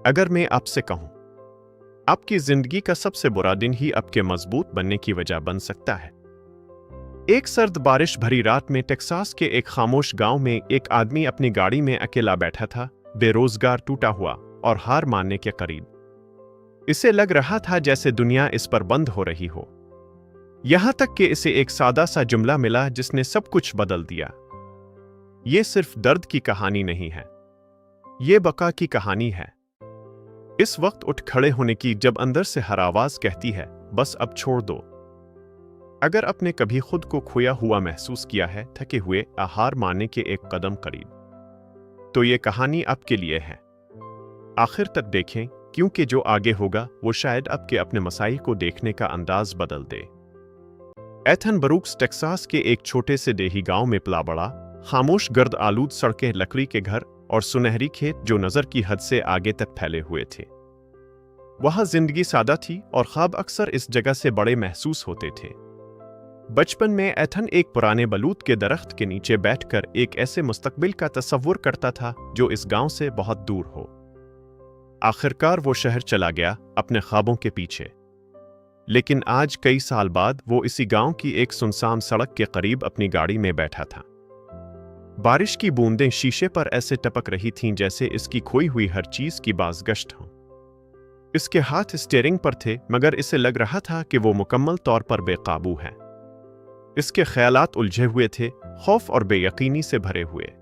अगर मैं आपसे कहूं, आपकी जिंदगी का सबसे बुरा दिन ही आपके मजबूत बनने की वजह बन सकता है। एक सर्द बारिश भरी रात में टेक्सास के एक खामोश गांव में एक आदमी अपनी गाड़ी में अकेला बैठा था, बेरोजगार, टूटा हुआ और हार मानने के करीब। इसे लग रहा था जैसे दुनिया इस पर बंद हो रही हो। यहां तक कि इसे एक सादा सा जुमला मिला जिसने सब कुछ बदल दिया। ये सिर्फ दर्द की कहानी नहीं है, ये बका की कहानी है। इस वक्त उठ खड़े होने की, जब अंदर से हर आवाज कहती है, बस अब छोड़ दो। अगर आपने कभी खुद को खोया हुआ महसूस किया है, थके हुए, हार मानने के एक कदम करीब, तो ये कहानी आपके लिए है। आखिर तक देखें, क्योंकि जो आगे होगा वो शायद आपके अपने मसाइल को देखने का अंदाज बदल दे। एथन बरूक्स टेक्सास के एक छोटे से देही गांव में पला बड़ा, खामोश, गर्द आलूद सड़कें, लकड़ी के घर और सुनहरी खेत जो नजर की हद से आगे तक फैले हुए थे। वहां जिंदगी सादा थी और ख्वाब अक्सर इस जगह से बड़े महसूस होते थे। बचपन में एथन एक पुराने बलूत के दरख्त के नीचे बैठकर एक ऐसे मुस्तकबिल का तसव्वुर करता था जो इस गांव से बहुत दूर हो। आखिरकार वो शहर चला गया अपने ख्वाबों के पीछे, लेकिन आज कई साल बाद वो इसी गांव की एक सुनसान सड़क के करीब अपनी गाड़ी में बैठा था। बारिश की बूंदें शीशे पर ऐसे टपक रही थीं जैसे इसकी खोई हुई हर चीज की बाज़गश्त हो। इसके हाथ स्टीयरिंग पर थे, मगर इसे लग रहा था कि वो मुकम्मल तौर पर बेकाबू है। इसके ख्यालात उलझे हुए थे, खौफ और बेयकीनी से भरे हुए।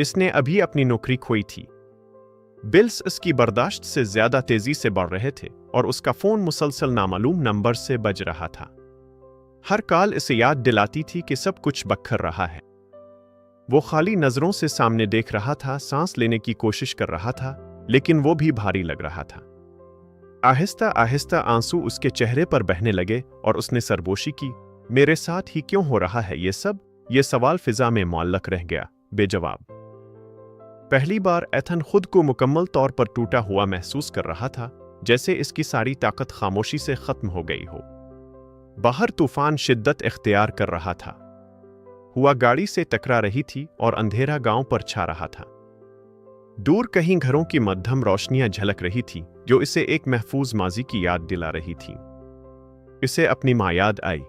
इसने अभी अपनी नौकरी खोई थी। बिल्स इसकी बर्दाश्त से ज्यादा तेजी से बढ़ रहे थे और उसका फोन मुसलसल नामालूम नंबर से बज रहा था। हर कॉल इसे याद दिलाती थी कि सब कुछ बखर रहा है। वो खाली नजरों से सामने देख रहा था, सांस लेने की कोशिश कर रहा था, लेकिन वो भी भारी लग रहा था। आहिस्ता आहिस्ता आंसू उसके चेहरे पर बहने लगे और उसने सरगोशी की, मेरे साथ ही क्यों हो रहा है ये सब? ये सवाल फिजा में मुअल्लक रह गया, बेजवाब। पहली बार एथन खुद को मुकम्मल तौर पर टूटा हुआ महसूस कर रहा था, जैसे इसकी सारी ताकत खामोशी से खत्म हो गई हो। बाहर तूफान शिद्दत इख्तियार कर रहा था, हुआ गाड़ी से टकरा रही थी और अंधेरा गांव पर छा रहा था। दूर कहीं घरों की मध्यम रोशनियां झलक रही थी जो इसे एक महफूज माजी की याद दिला रही थी। इसे अपनी माँ याद आई,